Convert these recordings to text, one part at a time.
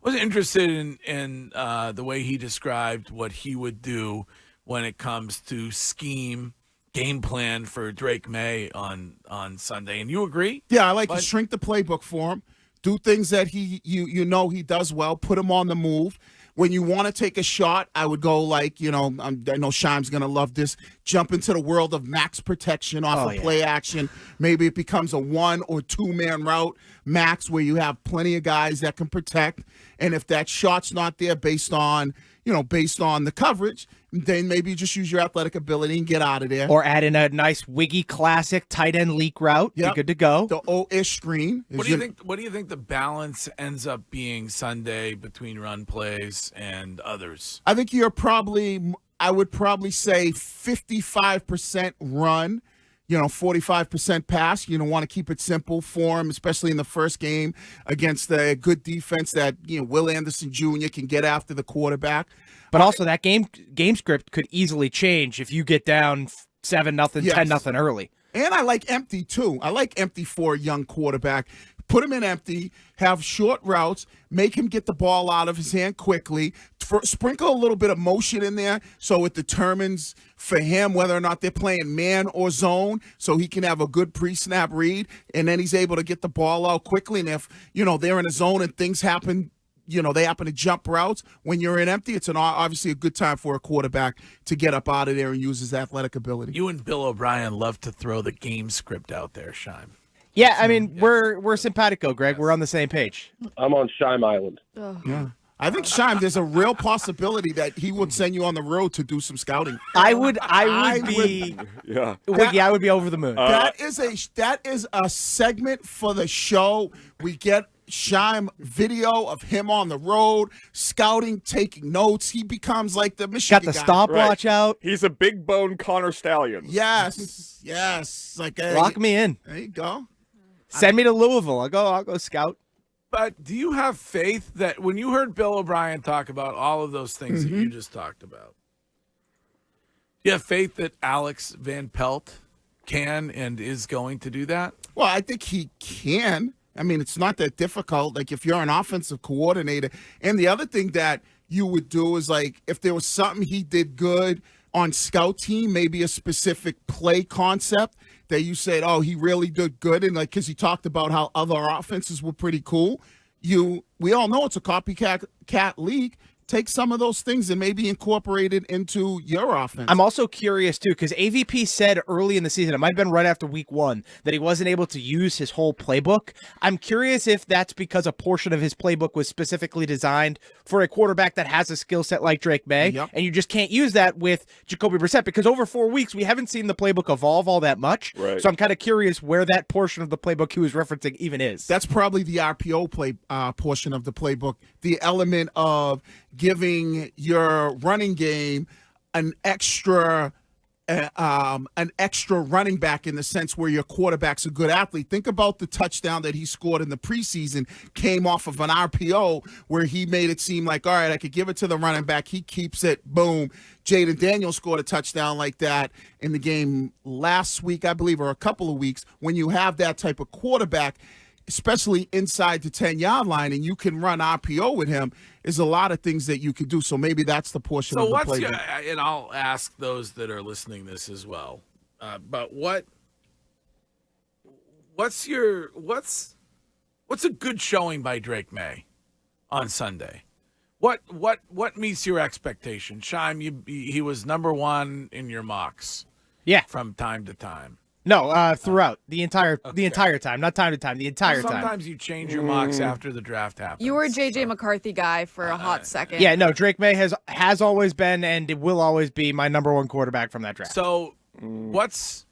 was interested in the way he described what he would do when it comes to game plan for Drake Maye on Sunday. And you agree? Yeah, I like to shrink the playbook for him. Do things that you know he does well. Put him on the move. When you want to take a shot, I would go like, I know Shime's going to love this. Jump into the world of max protection off of play action. Maybe it becomes a 1 or 2 man route max where you have plenty of guys that can protect. And if that shot's not there based on the coverage, then maybe you just use your athletic ability and get out of there. Or add in a nice Wiggy classic tight end leak route. Yep. You're good to go. The O-ish screen. What do you think the balance ends up being Sunday between run plays and others? I think I would probably say 55% run, 45% pass. You don't want to keep it simple for him, especially in the first game against a good defense that, Will Anderson Jr. can get after the quarterback. But also that game script could easily change if you get down 7-0, 10-0 early. And I like empty, too. I like empty for a young quarterback. Put him in empty, have short routes, make him get the ball out of his hand quickly, sprinkle a little bit of motion in there so it determines for him whether or not they're playing man or zone so he can have a good pre-snap read, and then he's able to get the ball out quickly. And if, they're in a zone and things happen, they happen to jump routes. When you're in empty, it's obviously a good time for a quarterback to get up out of there and use his athletic ability. You and Bill O'Brien love to throw the game script out there, Shime. Yeah, I mean, we're simpatico, Greg. Yes. We're on the same page. I'm on Shime Island. Oh. Yeah. I think Shime, there's a real possibility that he would send you on the road to do some scouting. I would be over the moon. That is a segment for the show. We get Shime video of him on the road, scouting, taking notes. He becomes like the Michigan guy. Got the stopwatch out. He's a big bone Connor Stallion. Yes. Like lock me in. There you go. Send me to Louisville. I'll go scout. But do you have faith that when you heard Bill O'Brien talk about all of those things that you just talked about, do you have faith that Alex Van Pelt can and is going to do that? Well, I think he can. I mean, it's not that difficult. Like, if you're an offensive coordinator. And the other thing that you would do is, like, if there was something he did good on scout team, maybe a specific play concept that you said, oh, he really did good. And, like, because he talked about how other offenses were pretty cool. We all know it's a copycat league. Take some of those things and maybe incorporate it into your offense. I'm also curious, too, because AVP said early in the season, it might have been right after week 1, that he wasn't able to use his whole playbook. I'm curious if that's because a portion of his playbook was specifically designed for a quarterback that has a skill set like Drake Maye, and you just can't use that with Jacoby Brissett, because over 4 weeks, we haven't seen the playbook evolve all that much. Right. So I'm kind of curious where that portion of the playbook he was referencing even is. That's probably the RPO portion of the playbook, the element of giving your running game an extra running back in the sense where your quarterback's a good athlete. Think about the touchdown that he scored in the preseason, came off of an RPO where he made it seem like, all right, I could give it to the running back. He keeps it, boom. Jaden Daniels scored a touchdown like that in the game last week, I believe, or a couple of weeks. When you have that type of quarterback, especially inside the 10-yard line, and you can run RPO with him, is a lot of things that you can do. So maybe that's the portion of the playbook. And I'll ask those that are listening this as well. But what's a good showing by Drake Maye on Sunday? What meets your expectation? Shime, he was number 1 in your mocks. Yeah, from time to time. No, throughout the entire time, not time to time, the entire time. Sometimes you change your mocks after the draft happens. You were a J.J. McCarthy guy for a hot second. Yeah, no, Drake Maye has always been and it will always be my number 1 quarterback from that draft. So, what's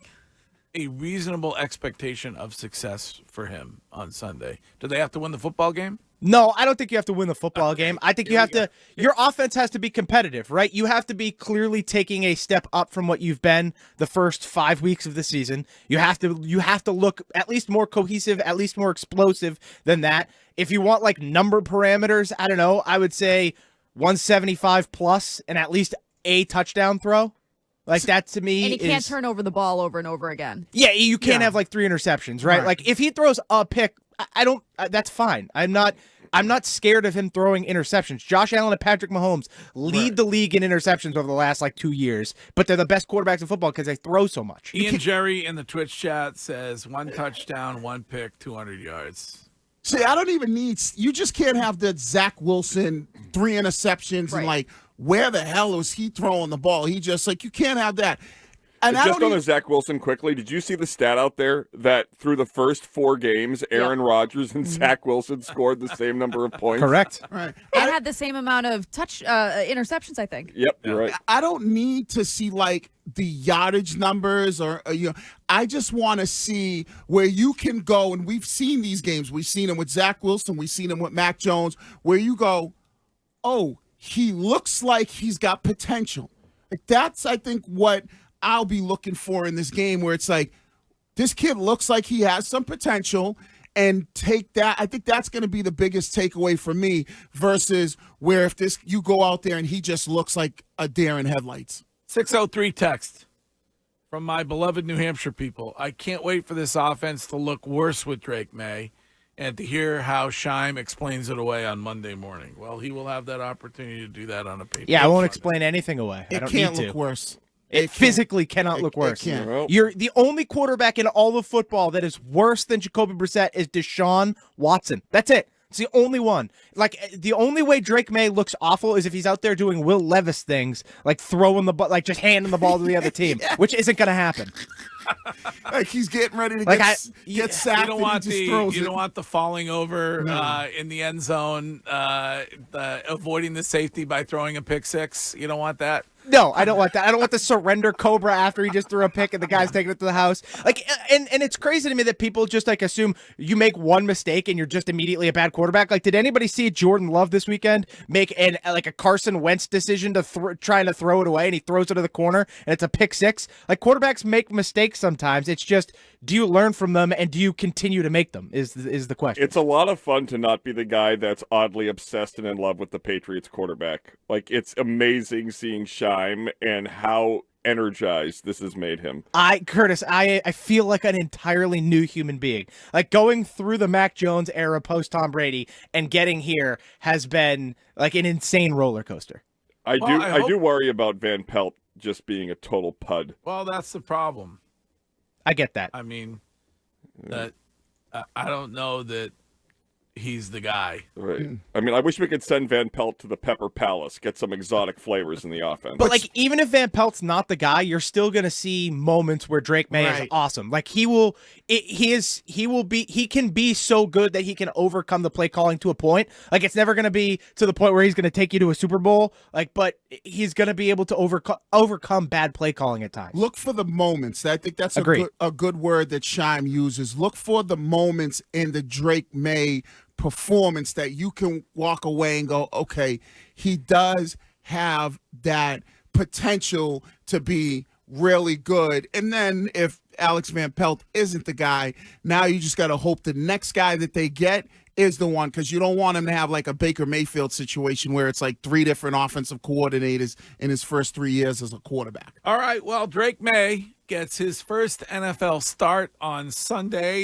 a reasonable expectation of success for him on Sunday? Do they have to win the football game? No, I don't think you have to win the football game. I think you have to – your offense has to be competitive, right? You have to be clearly taking a step up from what you've been the first 5 weeks of the season. You have to look at least more cohesive, at least more explosive than that. If you want, like, number parameters, I don't know, I would say 175 plus and at least a touchdown throw. Like, that to me And he can't turn over the ball over and over again. Yeah, you can't have, like, 3 interceptions, right? Like, if he throws a pick – I don't. That's fine. I'm not. I'm not scared of him throwing interceptions. Josh Allen and Patrick Mahomes lead the league in interceptions over the last 2 years, but they're the best quarterbacks in football because they throw so much. Ian Jerry in the Twitch chat says 1 touchdown, 1 pick, 200 yards. See, I don't even need. You just can't have the Zach Wilson 3 interceptions and where the hell was he throwing the ball? He just you can't have that. And just on Zach Wilson quickly, did you see the stat out there that through the first 4 games, Aaron Rodgers and Zach Wilson scored the same number of points? Correct. Right. And had the same amount of interceptions, I think. Yep, you're right. I don't need to see the yardage numbers or I just want to see where you can go, and we've seen these games. We've seen them with Zach Wilson. We've seen them with Mac Jones, where you go, oh, he looks like he's got potential. That's, I think, what I'll be looking for in this game, where it's this kid looks like he has some potential, and take that. I think that's going to be the biggest takeaway for me versus where if you go out there and he just looks like a deer in headlights. 603 text from my beloved New Hampshire people. I can't wait for this offense to look worse with Drake Maye and to hear how Scheim explains it away on Monday morning. Well, he will have that opportunity to do that on a paper. Yeah, I won't explain anything away. I don't can't need to. look worse. It physically cannot look worse. It can't. You're the only quarterback in all of football that is worse than Jacoby Brissett is Deshaun Watson. That's it. It's the only one. The only way Drake Maye looks awful is if he's out there doing Will Levis things, throwing the ball, just handing the ball to the other team, which isn't going to happen. He's getting ready to get sacked. You don't want the falling over in the end zone, avoiding the safety by throwing a pick six. You don't want that. No, I don't want that. I don't want the surrender cobra after he just threw a pick and the guy's taking it to the house. And it's crazy to me that people just assume you make one mistake and you're just immediately a bad quarterback. Did anybody see Jordan Love this weekend make a Carson Wentz decision to trying to throw it away, and he throws it to the corner and it's a pick six? Quarterbacks make mistakes sometimes. It's just, do you learn from them and do you continue to make them is the question. It's a lot of fun to not be the guy that's oddly obsessed and in love with the Patriots quarterback. It's amazing seeing Scheim and how energized this has made him. Curtis, I feel like an entirely new human being. Going through the Mac Jones era post Tom Brady and getting here has been an insane roller coaster. I do worry about Van Pelt just being a total pud. Well, that's the problem. I get that. I mean, that I don't know that he's the guy. Right. I mean, I wish we could send Van Pelt to the Pepper Palace, get some exotic flavors in the offense. But even if Van Pelt's not the guy, you're still going to see moments where Drake Maye is awesome. He can be so good that he can overcome the play calling to a point. It's never going to be to the point where he's going to take you to a Super Bowl, but he's going to be able to overcome bad play calling at times. Look for the moments. I think that's a good word that Scheim uses. Look for the moments in the Drake Maye performance that you can walk away and go, okay, he does have that potential to be really good. And then if Alex Van Pelt isn't the guy, now you just got to hope the next guy that they get is the one, because you don't want him to have a Baker Mayfield situation where it's 3 different offensive coordinators in his first 3 years as a quarterback. All right, well, Drake Maye gets his first NFL start on Sunday.